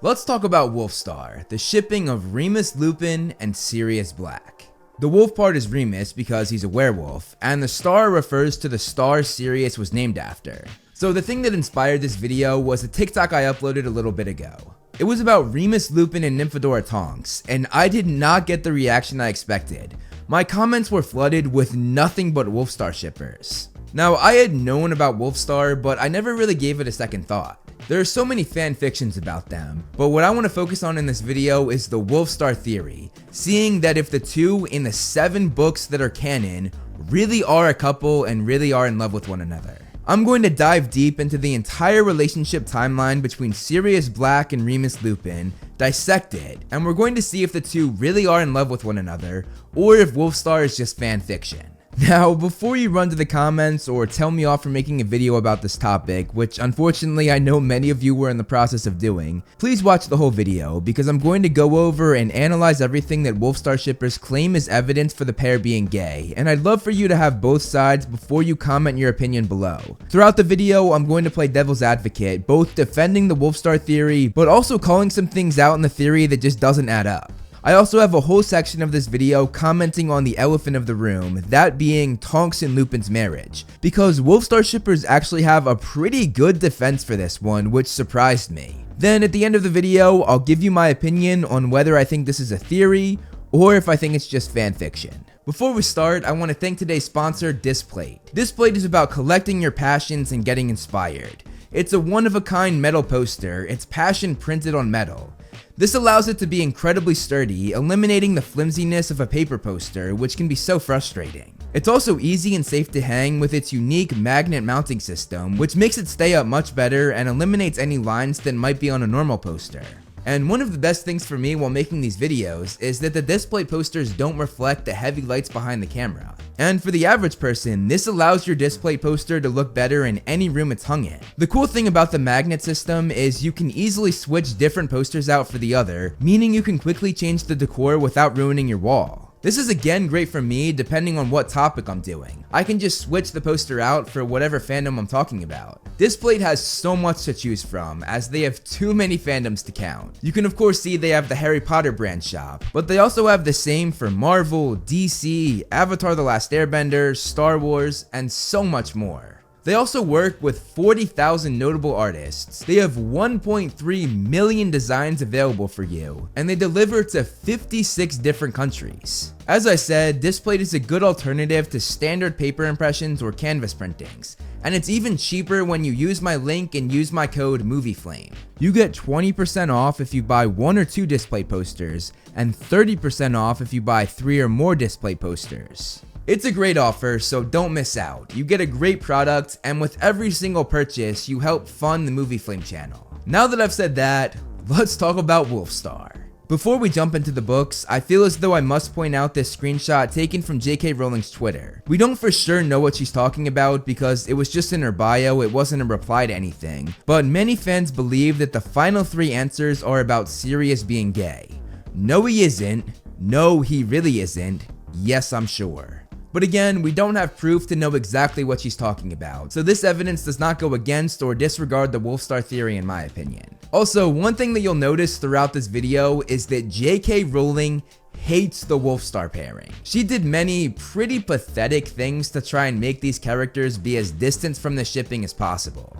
Let's talk about Wolfstar, the shipping of Remus Lupin and Sirius Black. The wolf part is Remus because he's a werewolf, and the star refers to the star Sirius was named after. So the thing that inspired this video was a TikTok I uploaded a little bit ago. It was about Remus Lupin and Nymphadora Tonks, and I did not get the reaction I expected. My comments were flooded with nothing but Wolfstar shippers. Now, I had known about Wolfstar, but I never really gave it a second thought. There are so many fan fictions about them, but what I want to focus on in this video is the Wolfstar theory, seeing that if the two in the 7 books that are canon really are a couple and really are in love with one another. I'm going to dive deep into the entire relationship timeline between Sirius Black and Remus Lupin, dissect it, and we're going to see if the two really are in love with one another, or if Wolfstar is just fan fiction. Now, before you run to the comments or tell me off for making a video about this topic, which unfortunately I know many of you were in the process of doing, please watch the whole video because I'm going to go over and analyze everything that Wolfstar shippers claim is evidence for the pair being gay, and I'd love for you to have both sides before you comment your opinion below. Throughout the video, I'm going to play devil's advocate, both defending the Wolfstar theory, but also calling some things out in the theory that just doesn't add up. I also have a whole section of this video commenting on the elephant of the room, that being Tonks and Lupin's marriage, because Wolfstar shippers actually have a pretty good defense for this one, which surprised me. Then at the end of the video, I'll give you my opinion on whether I think this is a theory, or if I think it's just fan fiction. Before we start, I want to thank today's sponsor, Displate. Displate is about collecting your passions and getting inspired. It's a one-of-a-kind metal poster, it's passion printed on metal. This allows it to be incredibly sturdy, eliminating the flimsiness of a paper poster, which can be so frustrating. It's also easy and safe to hang with its unique magnet mounting system, which makes it stay up much better and eliminates any lines that might be on a normal poster. And one of the best things for me while making these videos is that the Displate posters don't reflect the heavy lights behind the camera. And for the average person, this allows your Displate poster to look better in any room it's hung in. The cool thing about the magnet system is you can easily switch different posters out for the other, meaning you can quickly change the decor without ruining your wall. This is again great for me depending on what topic I'm doing. I can just switch the poster out for whatever fandom I'm talking about. Displate has so much to choose from as they have too many fandoms to count. You can of course see they have the Harry Potter brand shop, but they also have the same for Marvel, DC, Avatar The Last Airbender, Star Wars, and so much more. They also work with 40,000 notable artists. They have 1.3 million designs available for you, and they deliver to 56 different countries. As I said, Displate is a good alternative to standard paper impressions or canvas printings, and it's even cheaper when you use my link and use my code MovieFlame. You get 20% off if you buy 1 or 2 Displate posters, and 30% off if you buy 3 or more Displate posters. It's a great offer, so don't miss out. You get a great product, and with every single purchase, you help fund the MovieFlame channel. Now that I've said that, let's talk about Wolfstar. Before we jump into the books, I feel as though I must point out this screenshot taken from J.K. Rowling's Twitter. We don't for sure know what she's talking about because it was just in her bio, it wasn't a reply to anything, but many fans believe that the final 3 answers are about Sirius being gay. No, he isn't. No, he really isn't. Yes, I'm sure. But again, we don't have proof to know exactly what she's talking about, so this evidence does not go against or disregard the Wolfstar theory in my opinion. Also, one thing that you'll notice throughout this video is that J.K. Rowling hates the Wolfstar pairing. She did many pretty pathetic things to try and make these characters be as distant from the shipping as possible.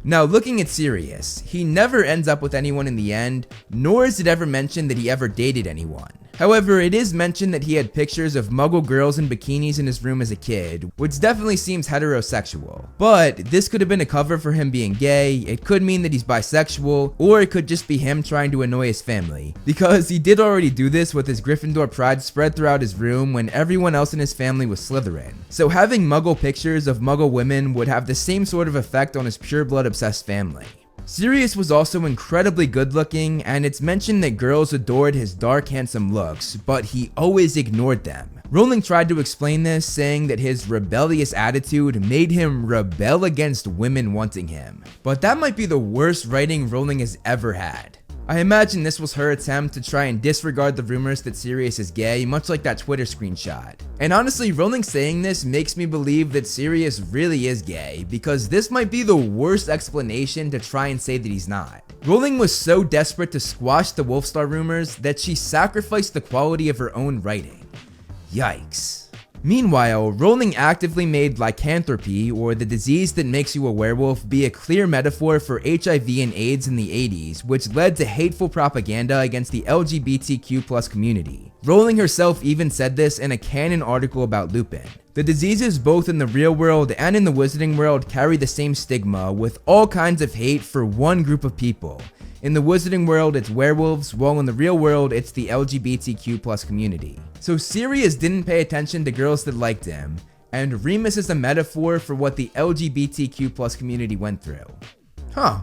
Now, looking at Sirius, he never ends up with anyone in the end, nor is it ever mentioned that he ever dated anyone. However, it is mentioned that he had pictures of muggle girls in bikinis in his room as a kid, which definitely seems heterosexual. But this could have been a cover for him being gay, it could mean that he's bisexual, or it could just be him trying to annoy his family. Because he did already do this with his Gryffindor pride spread throughout his room when everyone else in his family was Slytherin. So having muggle pictures of muggle women would have the same sort of effect on his pure-blood obsessed family. Sirius was also incredibly good looking, and it's mentioned that girls adored his dark, handsome looks, but he always ignored them. Rowling tried to explain this, saying that his rebellious attitude made him rebel against women wanting him. But that might be the worst writing Rowling has ever had. I imagine this was her attempt to try and disregard the rumors that Sirius is gay, much like that Twitter screenshot. And honestly, Rowling saying this makes me believe that Sirius really is gay, because this might be the worst explanation to try and say that he's not. Rowling was so desperate to squash the Wolfstar rumors that she sacrificed the quality of her own writing. Yikes. Meanwhile, Rowling actively made lycanthropy, or the disease that makes you a werewolf, be a clear metaphor for HIV and AIDS in the 80s, which led to hateful propaganda against the LGBTQ+ community. Rowling herself even said this in a Canon article about Lupin. The diseases both in the real world and in the wizarding world carry the same stigma, with all kinds of hate for one group of people. In the wizarding world, it's werewolves, while in the real world, it's the LGBTQ+ community. So Sirius didn't pay attention to girls that liked him, and Remus is a metaphor for what the LGBTQ+ community went through. Huh.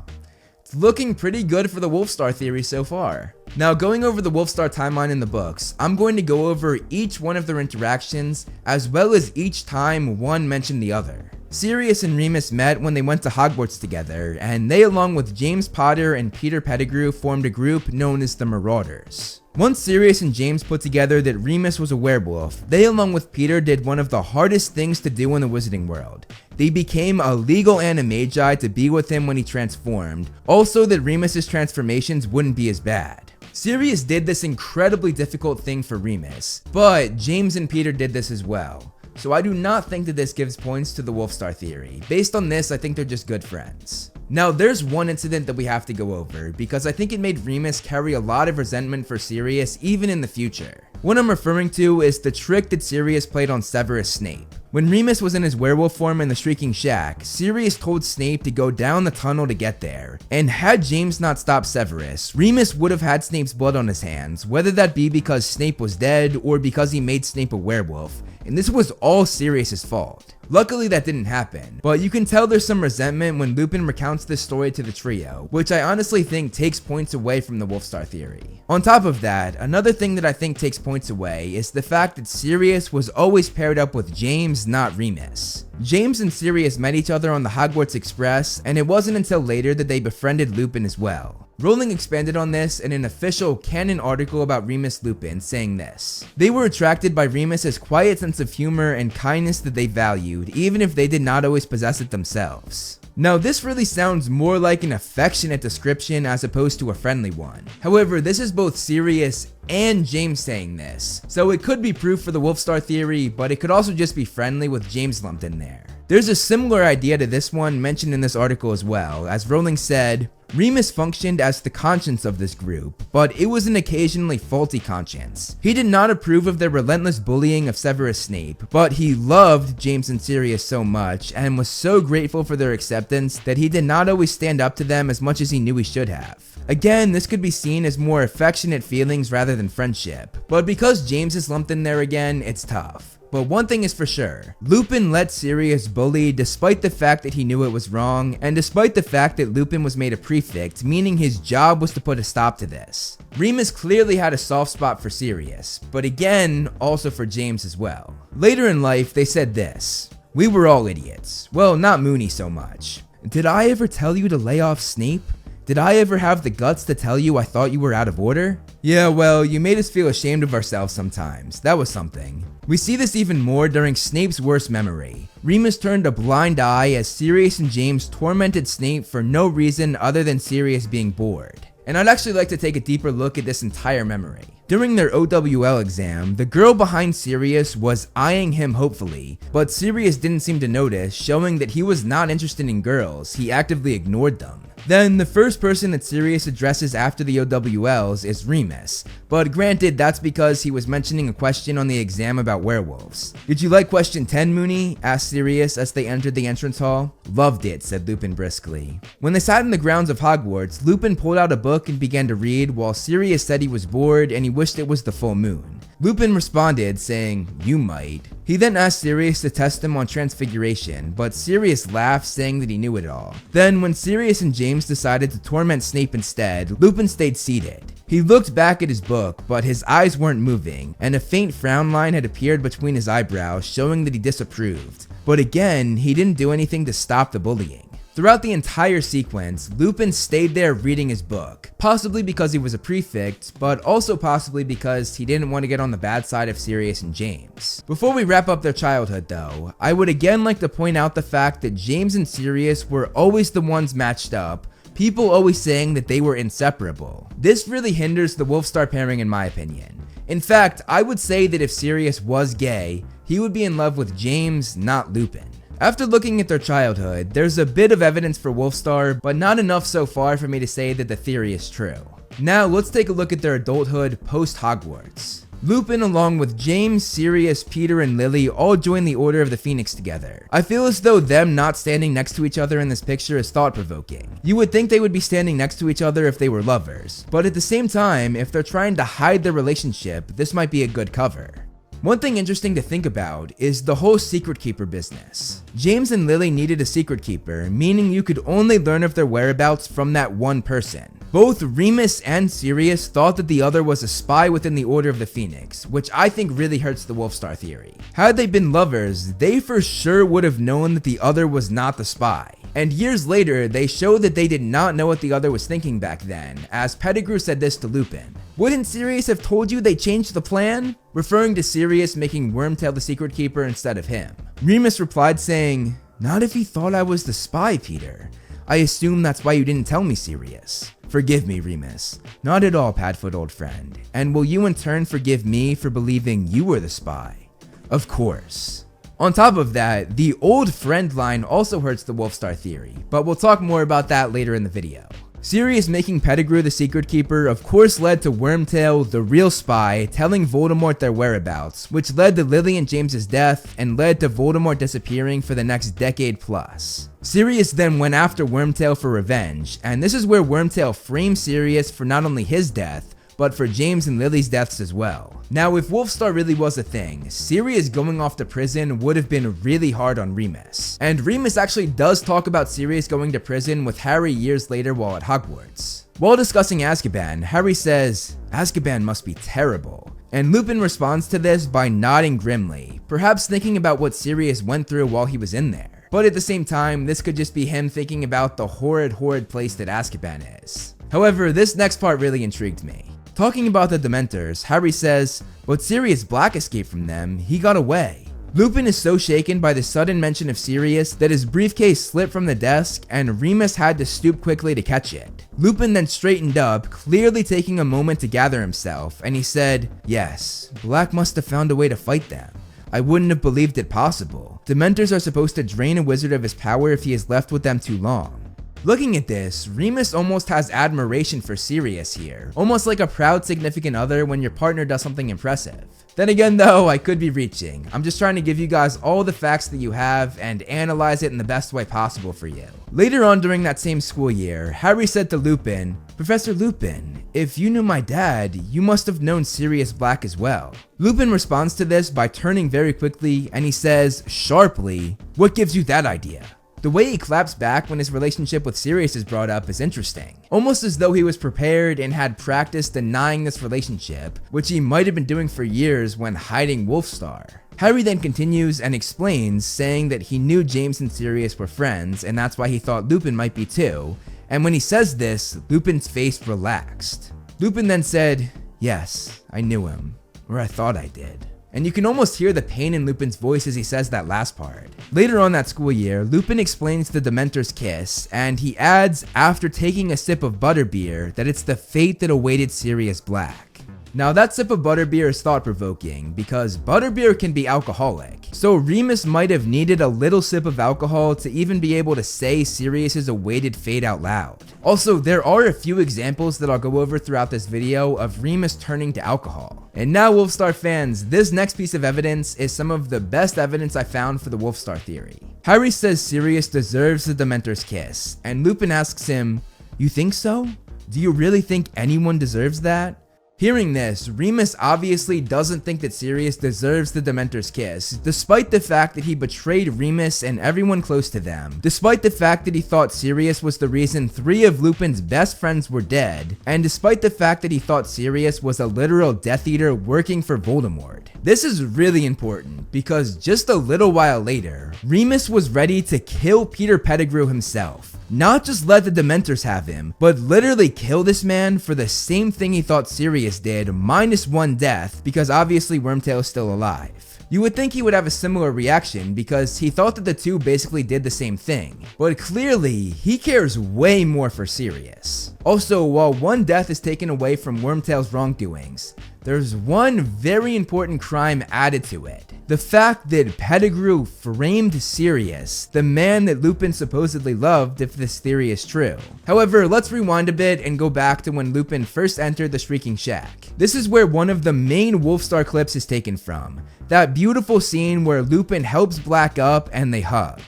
It's looking pretty good for the Wolfstar theory so far. Now, going over the Wolfstar timeline in the books, I'm going to go over each one of their interactions, as well as each time one mentioned the other. Sirius and Remus met when they went to Hogwarts together, and they, along with James Potter and Peter Pettigrew, formed a group known as the Marauders. Once Sirius and James put together that Remus was a werewolf, they, along with Peter, did one of the hardest things to do in the wizarding world. They became a legal animagi to be with him when he transformed, also that Remus's transformations wouldn't be as bad. Sirius did this incredibly difficult thing for Remus, but James and Peter did this as well. So I do not think that this gives points to the Wolfstar theory. Based on this, I think they're just good friends. Now, there's one incident that we have to go over, because I think it made Remus carry a lot of resentment for Sirius even in the future. What I'm referring to is the trick that Sirius played on Severus Snape. When Remus was in his werewolf form in the Shrieking Shack, Sirius told Snape to go down the tunnel to get there, and had James not stopped Severus, Remus would have had Snape's blood on his hands, whether that be because Snape was dead or because he made Snape a werewolf, and this was all Sirius's fault. Luckily that didn't happen, but you can tell there's some resentment when Lupin recounts this story to the trio, which I honestly think takes points away from the Wolfstar theory. On top of that, another thing that I think takes points away is the fact that Sirius was always paired up with James, not Remus. James and Sirius met each other on the Hogwarts Express, and it wasn't until later that they befriended Lupin as well. Rowling expanded on this in an official Canon article about Remus Lupin, saying this: "They were attracted by Remus's quiet sense of humor and kindness that they valued, even if they did not always possess it themselves." Now, this really sounds more like an affectionate description as opposed to a friendly one. However, this is both Sirius and James saying this, so it could be proof for the Wolfstar theory, but it could also just be friendly with James lumped in there. There's a similar idea to this one mentioned in this article as well, as Rowling said, "Remus functioned as the conscience of this group, but it was an occasionally faulty conscience. He did not approve of their relentless bullying of Severus Snape, but he loved James and Sirius so much and was so grateful for their acceptance that he did not always stand up to them as much as he knew he should have." Again, this could be seen as more affectionate feelings rather than friendship, but because James is lumped in there again, it's tough. But one thing is for sure, Lupin let Sirius bully despite the fact that he knew it was wrong, and despite the fact that Lupin was made a prefect, meaning his job was to put a stop to this. Remus clearly had a soft spot for Sirius, but again, also for James as well. Later in life, they said this: "We were all idiots. Well, not Moony so much. Did I ever tell you to lay off Snape? Did I ever have the guts to tell you I thought you were out of order? Yeah, well, you made us feel ashamed of ourselves sometimes. That was something." We see this even more during Snape's worst memory. Remus turned a blind eye as Sirius and James tormented Snape for no reason other than Sirius being bored. And I'd actually like to take a deeper look at this entire memory. During their OWL exam, the girl behind Sirius was eyeing him hopefully, but Sirius didn't seem to notice, showing that he was not interested in girls. He actively ignored them. Then the first person that Sirius addresses after the OWLs is Remus, but granted that's because he was mentioning a question on the exam about werewolves. "Did you like question 10, Moony?" asked Sirius as they entered the entrance hall. "Loved it," said Lupin briskly. When they sat in the grounds of Hogwarts, Lupin pulled out a book and began to read, while Sirius said he was bored and he wished it was the full moon. Lupin responded, saying, "You might." He then asked Sirius to test him on transfiguration, but Sirius laughed, saying that he knew it all. Then, when Sirius and James decided to torment Snape instead, Lupin stayed seated. He looked back at his book, but his eyes weren't moving, and a faint frown line had appeared between his eyebrows, showing that he disapproved. But again, he didn't do anything to stop the bullying. Throughout the entire sequence, Lupin stayed there reading his book, possibly because he was a prefect, but also possibly because he didn't want to get on the bad side of Sirius and James. Before we wrap up their childhood though, I would again like to point out the fact that James and Sirius were always the ones matched up, people always saying that they were inseparable. This really hinders the Wolfstar pairing in my opinion. In fact, I would say that if Sirius was gay, he would be in love with James, not Lupin. After looking at their childhood, there's a bit of evidence for Wolfstar, but not enough so far for me to say that the theory is true. Now let's take a look at their adulthood post-Hogwarts. Lupin, along with James, Sirius, Peter, and Lily all join the Order of the Phoenix together. I feel as though them not standing next to each other in this picture is thought-provoking. You would think they would be standing next to each other if they were lovers, but at the same time, if they're trying to hide their relationship, this might be a good cover. One thing interesting to think about is the whole secret keeper business. James and Lily needed a secret keeper, meaning you could only learn of their whereabouts from that one person. Both Remus and Sirius thought that the other was a spy within the Order of the Phoenix, which I think really hurts the Wolfstar theory. Had they been lovers, they for sure would have known that the other was not the spy. And years later, they showed that they did not know what the other was thinking back then, as Pettigrew said this to Lupin. "Wouldn't Sirius have told you they changed the plan?" Referring to Sirius making Wormtail the secret keeper instead of him. Remus replied saying, "Not if he thought I was the spy, Peter. I assume that's why you didn't tell me, Sirius." Forgive me, Remus. Not at all, Padfoot, old friend. And will you in turn forgive me for believing you were the spy? Of course. On top of that, the old friend line also hurts the Wolfstar theory, but we'll talk more about that later in the video. Sirius making Pettigrew the secret keeper of course led to Wormtail, the real spy, telling Voldemort their whereabouts, which led to Lily and James's death and led to Voldemort disappearing for the next decade plus. Sirius then went after Wormtail for revenge, and this is where Wormtail frames Sirius for not only his death, but for James and Lily's deaths as well. Now, if Wolfstar really was a thing, Sirius going off to prison would have been really hard on Remus. And Remus actually does talk about Sirius going to prison with Harry years later while at Hogwarts. While discussing Azkaban, Harry says, "Azkaban must be terrible." And Lupin responds to this by nodding grimly, perhaps thinking about what Sirius went through while he was in there. But at the same time, this could just be him thinking about the horrid place that Azkaban is. However, this next part really intrigued me. Talking about the Dementors, Harry says, "But Sirius Black escaped from them, he got away." Lupin is so shaken by the sudden mention of Sirius that his briefcase slipped from the desk and Remus had to stoop quickly to catch it. Lupin then straightened up, clearly taking a moment to gather himself, and he said, "Yes, Black must have found a way to fight them. I wouldn't have believed it possible. Dementors are supposed to drain a wizard of his power if he is left with them too long." Looking at this, Remus almost has admiration for Sirius here, almost like a proud significant other when your partner does something impressive. Then again though, I could be reaching. I'm just trying to give you guys all the facts that you have and analyze it in the best way possible for you. Later on during that same school year, Harry said to Lupin, "Professor Lupin, if you knew my dad, you must have known Sirius Black as well." Lupin responds to this by turning very quickly and he says, sharply, "What gives you that idea?" The way he claps back when his relationship with Sirius is brought up is interesting, almost as though he was prepared and had practiced denying this relationship, which he might have been doing for years when hiding Wolfstar. Harry then continues and explains, saying that he knew James and Sirius were friends and that's why he thought Lupin might be too, and when he says this, Lupin's face relaxed. Lupin then said, "Yes, I knew him, or I thought I did." And you can almost hear the pain in Lupin's voice as he says that last part. Later on that school year, Lupin explains the Dementor's kiss, and he adds, after taking a sip of butterbeer, that it's the fate that awaited Sirius Black. Now that sip of butterbeer is thought-provoking, because butterbeer can be alcoholic, so Remus might have needed a little sip of alcohol to even be able to say Sirius's awaited fate out loud. Also, there are a few examples that I'll go over throughout this video of Remus turning to alcohol. And now Wolfstar fans, this next piece of evidence is some of the best evidence I found for the Wolfstar theory. Harry says Sirius deserves the Dementor's kiss, and Lupin asks him, "You think so? Do you really think anyone deserves that?" Hearing this, Remus obviously doesn't think that Sirius deserves the Dementor's kiss, despite the fact that he betrayed Remus and everyone close to them, despite the fact that he thought Sirius was the reason 3 of Lupin's best friends were dead, and despite the fact that he thought Sirius was a literal Death Eater working for Voldemort. This is really important because just a little while later, Remus was ready to kill Peter Pettigrew himself. Not just let the Dementors have him, but literally kill this man for the same thing he thought Sirius did, minus 1 death, because obviously Wormtail is still alive. You would think he would have a similar reaction because he thought that the two basically did the same thing, but clearly he cares way more for Sirius. Also, while 1 death is taken away from Wormtail's wrongdoings, there's one very important crime added to it. The fact that Pettigrew framed Sirius, the man that Lupin supposedly loved, if this theory is true. However, let's rewind a bit and go back to when Lupin first entered the Shrieking Shack. This is where one of the main Wolfstar clips is taken from. That beautiful scene where Lupin helps Black up and they hug.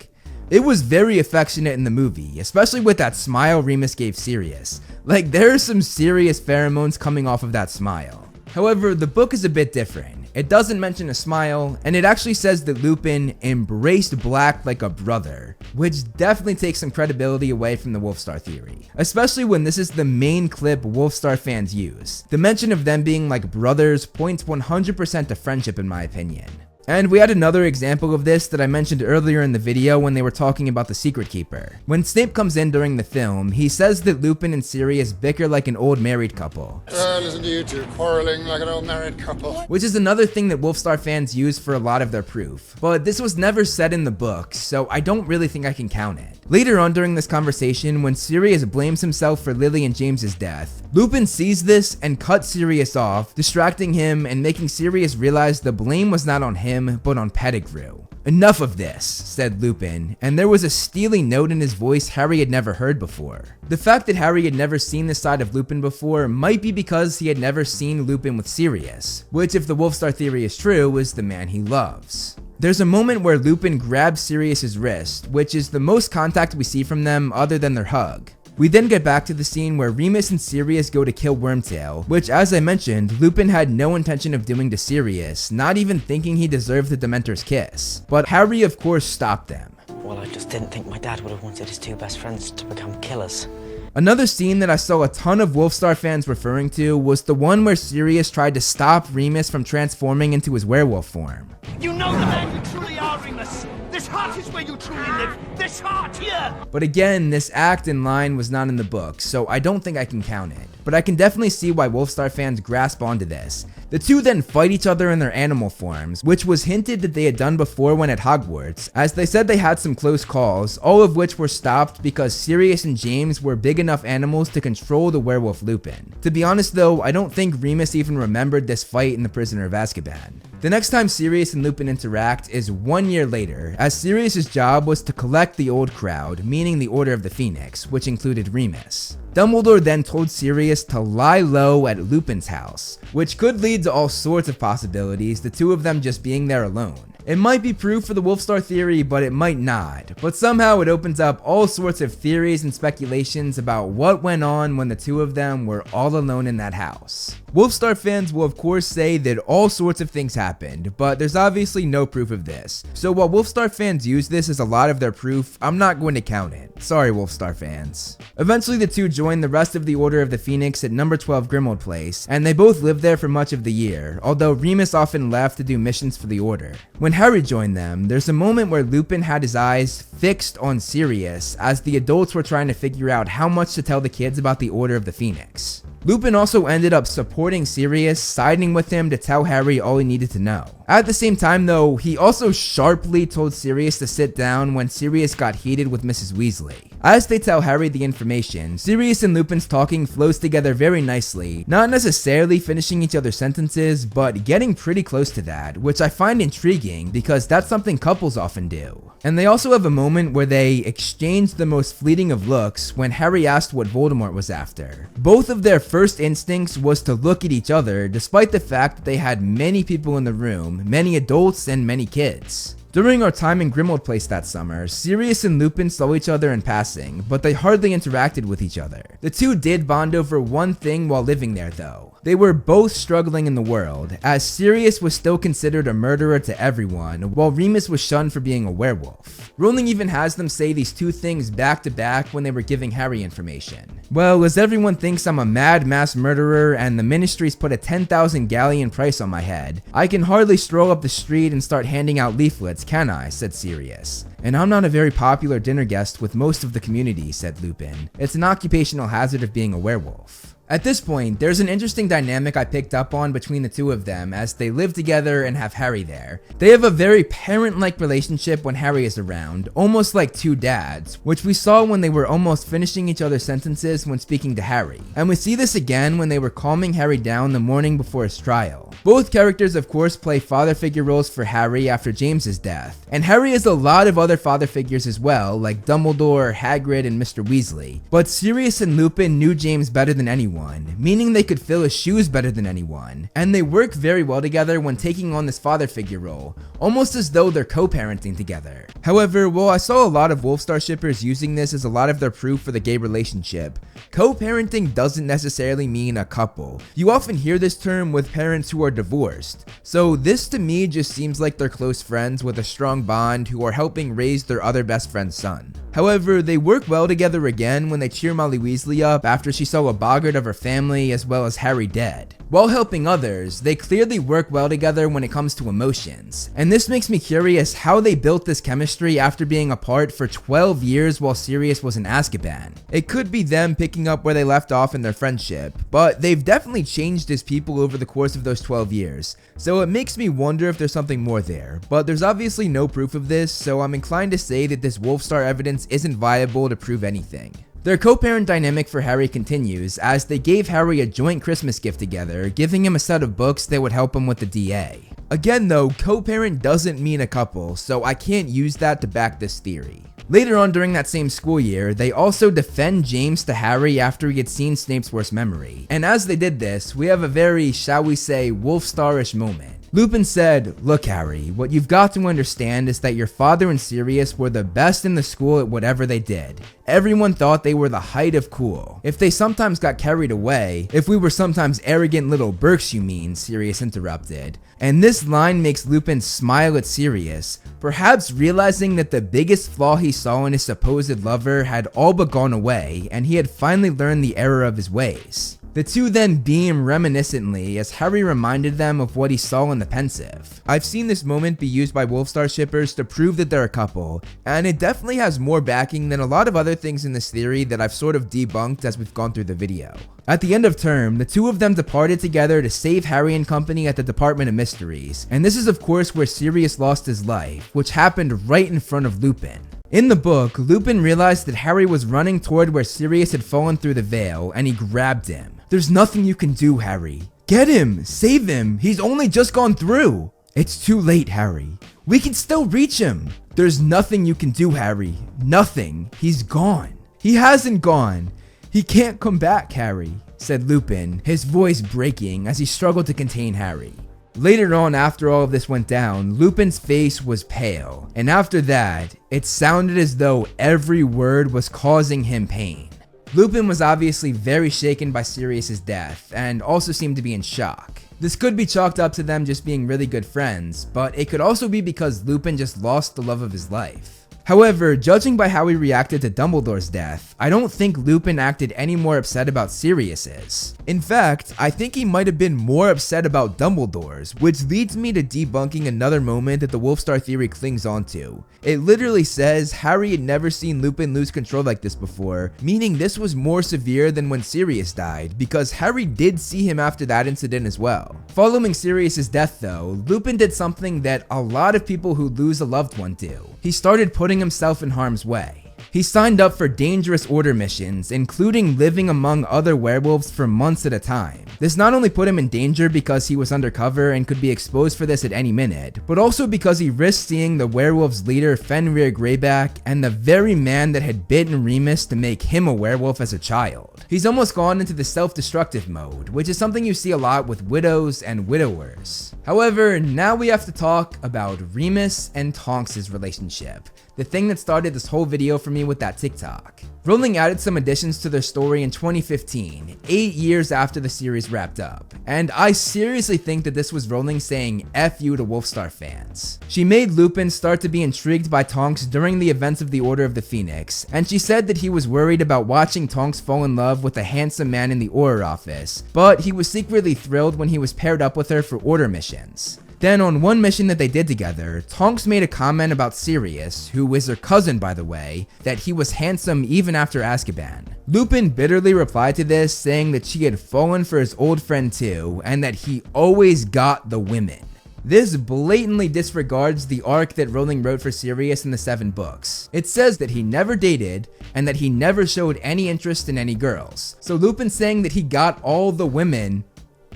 It was very affectionate in the movie, especially with that smile Remus gave Sirius. Like, there are some serious pheromones coming off of that smile. However, the book is a bit different. It doesn't mention a smile, and it actually says that Lupin embraced Black like a brother, which definitely takes some credibility away from the Wolfstar theory, especially when this is the main clip Wolfstar fans use. The mention of them being like brothers points 100% to friendship in my opinion. And we had another example of this that I mentioned earlier in the video when they were talking about the Secret Keeper. When Snape comes in during the film, he says that Lupin and Sirius bicker like an old married couple. Listen to you two quarreling like an old married couple. Which is another thing that Wolfstar fans use for a lot of their proof. But this was never said in the book, so I don't really think I can count it. Later on during this conversation, when Sirius blames himself for Lily and James's death, Lupin sees this and cuts Sirius off, distracting him and making Sirius realize the blame was not on him, but on Pettigrew. Enough of this, said Lupin, and there was a steely note in his voice Harry had never heard before. The fact that Harry had never seen this side of Lupin before might be because he had never seen Lupin with Sirius, which, if the Wolfstar theory is true, is the man he loves. There's a moment where Lupin grabs Sirius's wrist, which is the most contact we see from them other than their hug. We then get back to the scene where Remus and Sirius go to kill Wormtail, which, as I mentioned, Lupin had no intention of doing to Sirius, not even thinking he deserved the Dementor's kiss. But Harry of course stopped them. Well, I just didn't think my dad would have wanted his 2 best friends to become killers. Another scene that I saw a ton of Wolfstar fans referring to was the one where Sirius tried to stop Remus from transforming into his werewolf form. You know the man you truly are, Remus. This heart is where you truly live. This heart here. But again, this act and line was not in the book, so I don't think I can count it. But I can definitely see why Wolfstar fans grasp onto this. The two then fight each other in their animal forms, which was hinted that they had done before when at Hogwarts, as they said they had some close calls, all of which were stopped because Sirius and James were big enough animals to control the werewolf Lupin. To be honest though, I don't think Remus even remembered this fight in The Prisoner of Azkaban. The next time Sirius and Lupin interact is 1 year later, as Sirius's job was to collect the old crowd, meaning the Order of the Phoenix, which included Remus. Dumbledore then told Sirius to lie low at Lupin's house, which could lead to all sorts of possibilities, the two of them just being there alone. It might be proof for the Wolfstar theory, but it might not. But somehow it opens up all sorts of theories and speculations about what went on when the two of them were all alone in that house. Wolfstar fans will of course say that all sorts of things happened, but there's obviously no proof of this. So while Wolfstar fans use this as a lot of their proof, I'm not going to count it. Sorry, Wolfstar fans. Eventually the two join the rest of the Order of the Phoenix at number 12 Grimmauld Place, and they both lived there for much of the year, although Remus often left to do missions for the Order. When Harry joined them, there's a moment where Lupin had his eyes fixed on Sirius as the adults were trying to figure out how much to tell the kids about the Order of the Phoenix. Lupin also ended up supporting Sirius, siding with him to tell Harry all he needed to know. At the same time though, he also sharply told Sirius to sit down when Sirius got heated with Mrs. Weasley. As they tell Harry the information, Sirius and Lupin's talking flows together very nicely, not necessarily finishing each other's sentences, but getting pretty close to that, which I find intriguing because that's something couples often do. And they also have a moment where they exchange the most fleeting of looks when Harry asked what Voldemort was after. Both of their first instincts was to look at each other, despite the fact that they had many people in the room, many adults and many kids. During our time in Grimmauld Place that summer, Sirius and Lupin saw each other in passing, but they hardly interacted with each other. The two did bond over one thing while living there though. They were both struggling in the world, as Sirius was still considered a murderer to everyone, while Remus was shunned for being a werewolf. Rowling even has them say these two things back to back when they were giving Harry information. Well, as everyone thinks I'm a mad mass murderer and the ministry's put a 10,000 galleon price on my head, I can hardly stroll up the street and start handing out leaflets, can I? Said Sirius. And I'm not a very popular dinner guest with most of the community, said Lupin. It's an occupational hazard of being a werewolf. At this point, there's an interesting dynamic I picked up on between the two of them as they live together and have Harry there. They have a very parent-like relationship when Harry is around, almost like two dads, which we saw when they were almost finishing each other's sentences when speaking to Harry. And we see this again when they were calming Harry down the morning before his trial. Both characters of course play father figure roles for Harry after James's death, and Harry has a lot of other father figures as well, like Dumbledore, Hagrid, and Mr. Weasley. But Sirius and Lupin knew James better than anyone, meaning they could fill his shoes better than anyone, and they work very well together when taking on this father figure role, almost as though they're co-parenting together. However, while I saw a lot of Wolfstar shippers using this as a lot of their proof for the gay relationship, co-parenting doesn't necessarily mean a couple. You often hear this term with parents who are divorced, so this to me just seems like they're close friends with a strong bond who are helping raise their other best friend's son. However, they work well together again when they cheer Molly Weasley up after she saw a boggart of her family as well as Harry dead. While helping others, they clearly work well together when it comes to emotions, and this makes me curious how they built this chemistry after being apart for 12 years while Sirius was in Azkaban. It could be them picking up where they left off in their friendship, but they've definitely changed as people over the course of those 12 years, so it makes me wonder if there's something more there, but there's obviously no proof of this, so I'm inclined to say that this Wolfstar evidence isn't viable to prove anything. Their co-parent dynamic for Harry continues as they gave Harry a joint Christmas gift together, giving him a set of books that would help him with the DA. Again though, co-parent doesn't mean a couple, so I can't use that to back this theory. Later on during that same school year, they also defend James to Harry after he had seen Snape's worst memory. And as they did this, we have a very, shall we say, Wolfstar-ish moment. Lupin said, "Look Harry, what you've got to understand is that your father and Sirius were the best in the school at whatever they did. Everyone thought they were the height of cool. If they sometimes got carried away, if we were sometimes arrogant little Burks you mean," Sirius interrupted. And this line makes Lupin smile at Sirius, perhaps realizing that the biggest flaw he saw in his supposed lover had all but gone away, and he had finally learned the error of his ways. The two then beam reminiscently as Harry reminded them of what he saw in the pensive. I've seen this moment be used by Wolfstar shippers to prove that they're a couple, and it definitely has more backing than a lot of other things in this theory that I've sort of debunked as we've gone through the video. At the end of term, the two of them departed together to save Harry and company at the Department of Mysteries, and this is of course where Sirius lost his life, which happened right in front of Lupin. In the book, Lupin realized that Harry was running toward where Sirius had fallen through the veil, and he grabbed him. "There's nothing you can do, Harry. Get him! Save him! He's only just gone through!" "It's too late, Harry. We can still reach him!" "There's nothing you can do, Harry. Nothing. He's gone." "He hasn't gone. He can't come back, Harry," said Lupin, his voice breaking as he struggled to contain Harry. Later on, after all of this went down, Lupin's face was pale, and after that, it sounded as though every word was causing him pain. Lupin was obviously very shaken by Sirius's death, and also seemed to be in shock. This could be chalked up to them just being really good friends, but it could also be because Lupin just lost the love of his life. However, judging by how he reacted to Dumbledore's death, I don't think Lupin acted any more upset about Sirius's. In fact, I think he might have been more upset about Dumbledore's, which leads me to debunking another moment that the Wolfstar theory clings onto. It literally says Harry had never seen Lupin lose control like this before, meaning this was more severe than when Sirius died, because Harry did see him after that incident as well. Following Sirius's death though, Lupin did something that a lot of people who lose a loved one do. He started putting himself in harm's way. He signed up for dangerous order missions, including living among other werewolves for months at a time. This not only put him in danger because he was undercover and could be exposed for this at any minute, but also because he risked seeing the werewolves' leader Fenrir Greyback and the very man that had bitten Remus to make him a werewolf as a child. He's almost gone into the self-destructive mode, which is something you see a lot with widows and widowers. However, now we have to talk about Remus and Tonks' relationship, the thing that started this whole video for me with that TikTok. Rowling added some additions to their story in 2015, 8 years after the series wrapped up, and I seriously think that this was Rowling saying F you to Wolfstar fans. She made Lupin start to be intrigued by Tonks during the events of the Order of the Phoenix, and she said that he was worried about watching Tonks fall in love with a handsome man in the Order office, but he was secretly thrilled when he was paired up with her for Order missions. Then on one mission that they did together, Tonks made a comment about Sirius, who is her cousin by the way, that he was handsome even after Azkaban. Lupin bitterly replied to this, saying that she had fallen for his old friend too, and that he always got the women. This blatantly disregards the arc that Rowling wrote for Sirius in the 7 books. It says that he never dated, and that he never showed any interest in any girls. So Lupin saying that he got all the women,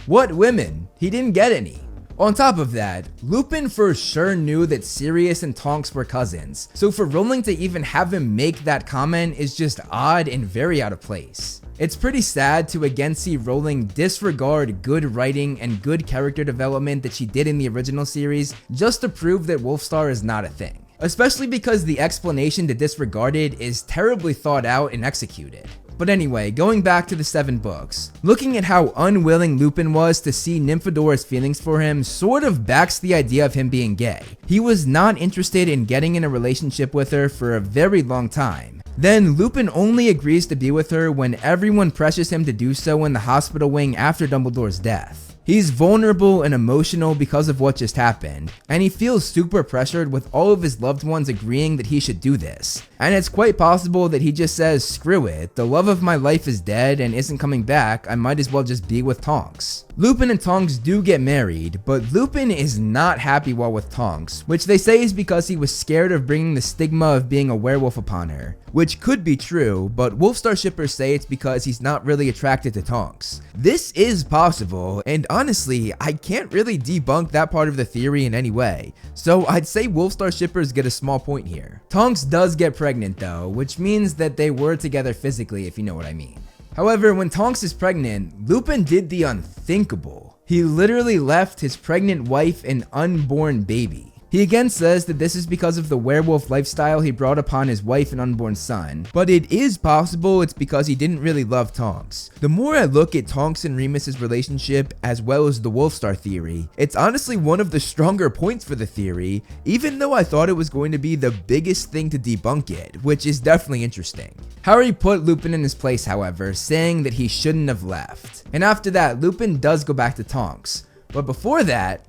what women? He didn't get any. On top of that, Lupin for sure knew that Sirius and Tonks were cousins, so for Rowling to even have him make that comment is just odd and very out of place. It's pretty sad to again see Rowling disregard good writing and good character development that she did in the original series just to prove that Wolfstar is not a thing. Especially because the explanation to disregard it is terribly thought out and executed. But anyway, going back to the 7 books, looking at how unwilling Lupin was to see Nymphadora's feelings for him sort of backs the idea of him being gay. He was not interested in getting in a relationship with her for a very long time. Then Lupin only agrees to be with her when everyone pressures him to do so in the hospital wing after Dumbledore's death. He's vulnerable and emotional because of what just happened, and he feels super pressured with all of his loved ones agreeing that he should do this. And it's quite possible that he just says, screw it, the love of my life is dead and isn't coming back, I might as well just be with Tonks. Lupin and Tonks do get married, but Lupin is not happy while with Tonks, which they say is because he was scared of bringing the stigma of being a werewolf upon her. Which could be true, but Wolfstar shippers say it's because he's not really attracted to Tonks. This is possible, and honestly, I can't really debunk that part of the theory in any way, so I'd say Wolfstar shippers get a small point here. Tonks does get pregnant though, which means that they were together physically, if you know what I mean. However, when Tonks is pregnant, Lupin did the unthinkable. He literally left his pregnant wife and unborn baby. He again says that this is because of the werewolf lifestyle he brought upon his wife and unborn son, but it is possible it's because he didn't really love Tonks. The more I look at Tonks and Remus's relationship as well as the Wolfstar theory, it's honestly one of the stronger points for the theory, even though I thought it was going to be the biggest thing to debunk it, which is definitely interesting. Harry put Lupin in his place, however, saying that he shouldn't have left. And after that, Lupin does go back to Tonks, but before that,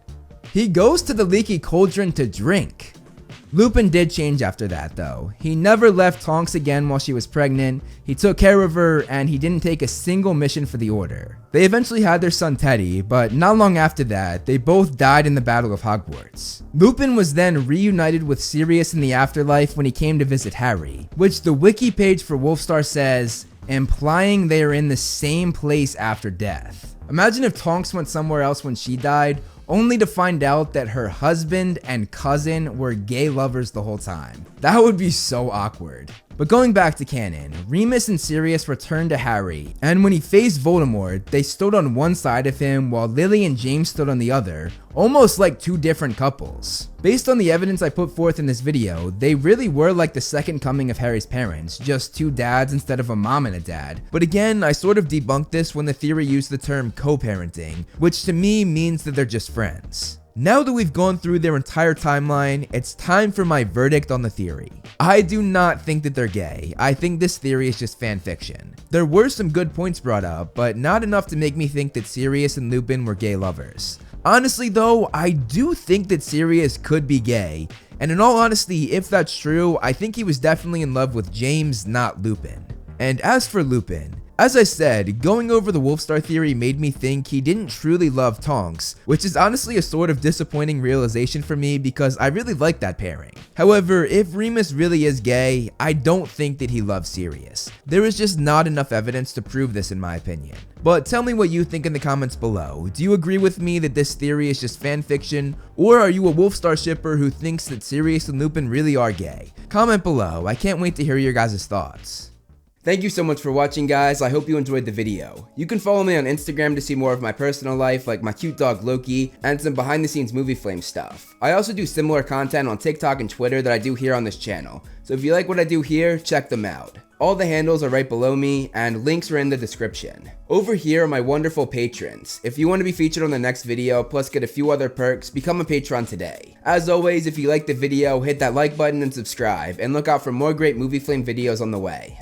he goes to the leaky cauldron to drink. Lupin did change after that though. He never left Tonks again while she was pregnant, he took care of her, and he didn't take a single mission for the Order. They eventually had their son Teddy, but not long after that, they both died in the Battle of Hogwarts. Lupin was then reunited with Sirius in the afterlife when he came to visit Harry, which the wiki page for Wolfstar says, implying they are in the same place after death. Imagine if Tonks went somewhere else when she died, only to find out that her husband and cousin were gay lovers the whole time. That would be so awkward. But going back to canon, Remus and Sirius returned to Harry, and when he faced Voldemort, they stood on one side of him while Lily and James stood on the other, almost like two different couples. Based on the evidence I put forth in this video, they really were like the second coming of Harry's parents, just two dads instead of a mom and a dad. But again, I sort of debunked this when the theory used the term co-parenting, which to me means that they're just friends. Now that we've gone through their entire timeline, it's time for my verdict on the theory. I do not think that they're gay. I think this theory is just fan fiction. There were some good points brought up, but not enough to make me think that Sirius and Lupin were gay lovers. Honestly though, I do think that Sirius could be gay, and in all honesty, if that's true, I think he was definitely in love with James, not Lupin. And as for Lupin, as I said, going over the Wolfstar theory made me think he didn't truly love Tonks, which is honestly a sort of disappointing realization for me because I really like that pairing. However, if Remus really is gay, I don't think that he loves Sirius. There is just not enough evidence to prove this in my opinion. But tell me what you think in the comments below. Do you agree with me that this theory is just fan fiction, or are you a Wolfstar shipper who thinks that Sirius and Lupin really are gay? Comment below, I can't wait to hear your guys' thoughts. Thank you so much for watching, guys. I hope you enjoyed the video. You can follow me on Instagram to see more of my personal life, like my cute dog Loki, and some behind the scenes movie flame stuff. I also do similar content on TikTok and Twitter that I do here on this channel, so if you like what I do here, check them out. All the handles are right below me, and links are in the description. Over here are my wonderful patrons. If you want to be featured on the next video, plus get a few other perks, become a patron today. As always, if you liked the video, hit that like button and subscribe, and look out for more great movie flame videos on the way.